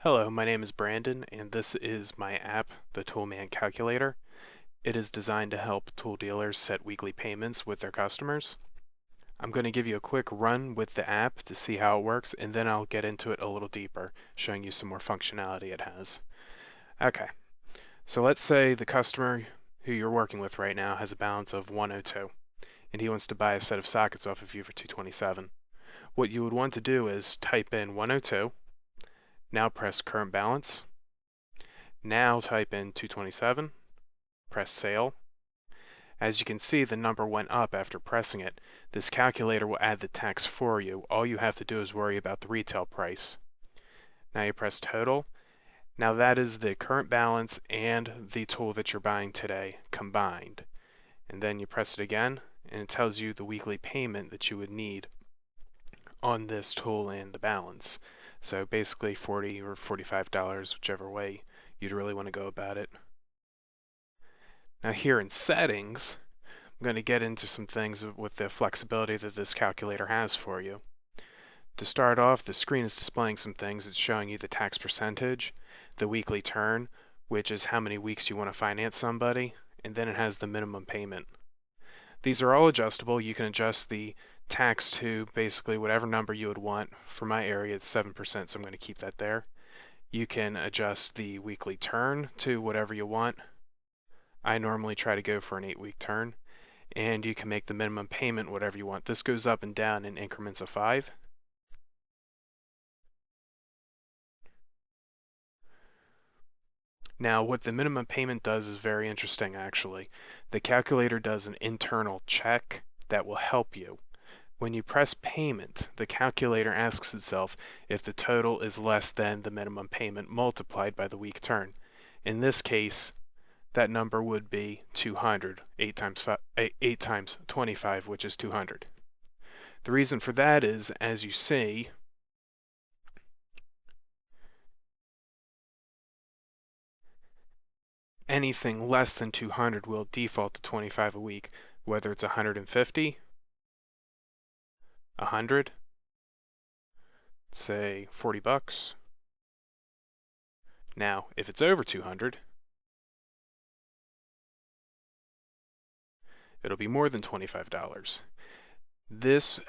Hello, my name is Brandon, and this is my app, the ToolMan Calculator. It is designed to help tool dealers set weekly payments with their customers. I'm going to give you a quick run with the app to see how it works, and then I'll get into it a little deeper, showing you some more functionality it has. Okay, so let's say the customer who you're working with right now has a balance of 102, and he wants to buy a set of sockets off of you for 227. What you would want to do is type in 102, now press current balance. Now type in 227, press sale. As you can see, the number went up after pressing it. This calculator will add the tax for you. All you have to do is worry about the retail price. Now you press total. Now that is the current balance and the tool that you're buying today combined. And then you press it again, and it tells you the weekly payment that you would need on this tool and the balance. So basically $40 or $45, whichever way you'd really want to go about it. Now here in settings, I'm going to get into some things with the flexibility that this calculator has for you. To start off, the screen is displaying some things. It's showing you the tax percentage, the weekly turn, which is how many weeks you want to finance somebody, and then it has the minimum payment. These are all adjustable. You can adjust the tax to basically whatever number you would want. For my area, it's 7%, so I'm going to keep that there. You can adjust the weekly turn to whatever you want. I normally try to go for an 8-week turn, and you can make the minimum payment whatever you want. This goes up and down in increments of 5. Now, what the minimum payment does is very interesting, actually. The calculator does an internal check that will help you. When you press payment, the calculator asks itself if the total is less than the minimum payment multiplied by the week turn. In this case, that number would be 200, 8 times 25, which is 200. The reason for that is, as you see, anything less than 200 will default to 25 a week, whether it's 150, 100, say 40 bucks. Now, if it's over 200, it'll be more than $25. This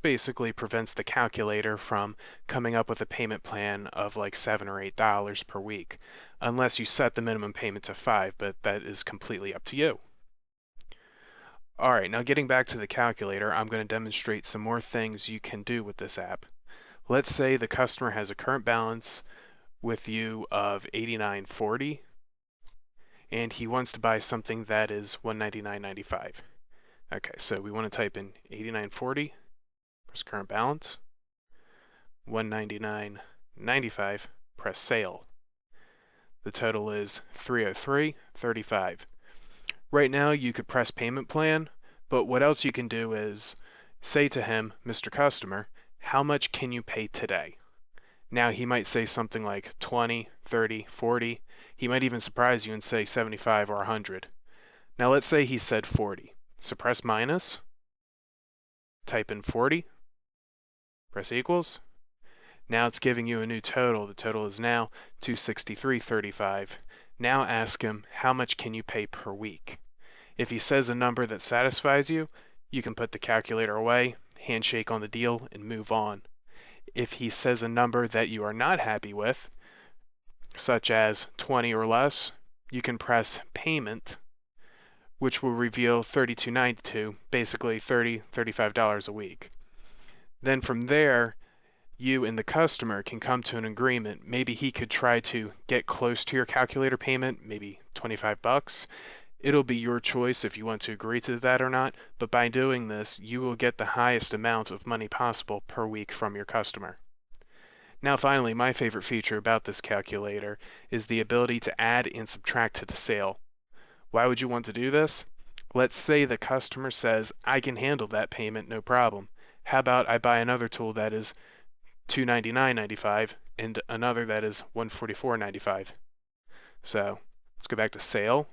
basically prevents the calculator from coming up with a payment plan of like $7 or $8 per week, unless you set the minimum payment to 5, but that is completely up to you. Alright, now getting back to the calculator, I'm going to demonstrate some more things you can do with this app. Let's say the customer has a current balance with you of $89.40, and he wants to buy something that is $199.95. Okay, so we want to type in $89.40, press current balance, $199.95, press sale. The total is $303.35. Right now you could press payment plan, but what else you can do is say to him, Mr. Customer, how much can you pay today? Now he might say something like 20, 30, 40. He might even surprise you and say 75 or 100. Now let's say he said 40. So press minus, type in 40, press equals. Now it's giving you a new total. The total is now $263.35. Now ask him, how much can you pay per week? If he says a number that satisfies you, you can put the calculator away, handshake on the deal, and move on. If he says a number that you are not happy with, such as 20 or less, you can press payment, which will reveal $32.92, basically $35 a week. Then from there, you and the customer can come to an agreement. Maybe he could try to get close to your calculator payment, maybe 25 bucks. It'll be your choice if you want to agree to that or not, but by doing this, you will get the highest amount of money possible per week from your customer. Now finally, my favorite feature about this calculator is the ability to add and subtract to the sale. Why would you want to do this? Let's say the customer says, I can handle that payment, no problem. How about I buy another tool that is $299.95 and another that is $144.95. So let's go back to sale,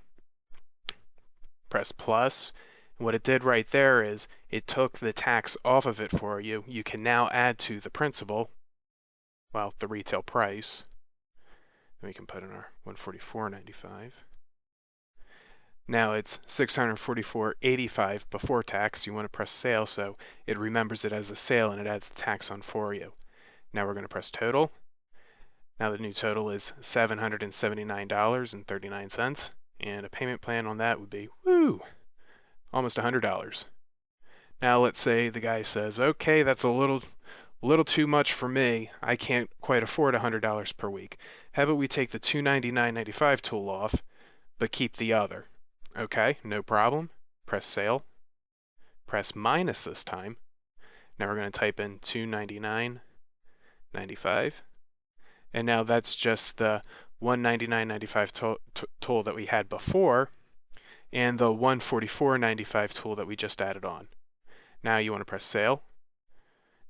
press plus. And what it did right there is it took the tax off of it for you. You can now add to the principal well, the retail price. And we can put in our $144.95. Now it's $644.85 before tax. You want to press sale so it remembers it as a sale and it adds the tax on for you. Now we're going to press total. Now the new total is $779.39, and a payment plan on that would be, almost $100. Now let's say the guy says, okay, that's a little too much for me. I can't quite afford $100 per week. How about we take the $299.95 tool off, but keep the other? Okay, no problem. Press sale. Press minus this time. Now we're going to type in $299.95. And now that's just the $199.95 tool that we had before and the $144.95 tool that we just added on. Now you want to press sale.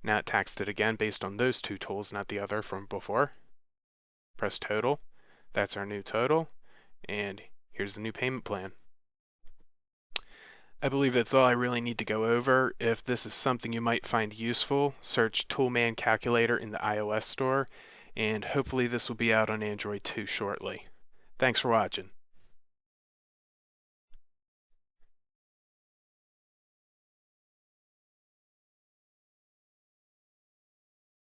Now it taxed it again based on those two tools, not the other from before. Press total. That's our new total. And here's the new payment plan. I believe that's all I really need to go over. If this is something you might find useful, search ToolMan Calculator in the iOS store, and hopefully this will be out on Android too shortly. Thanks for watching.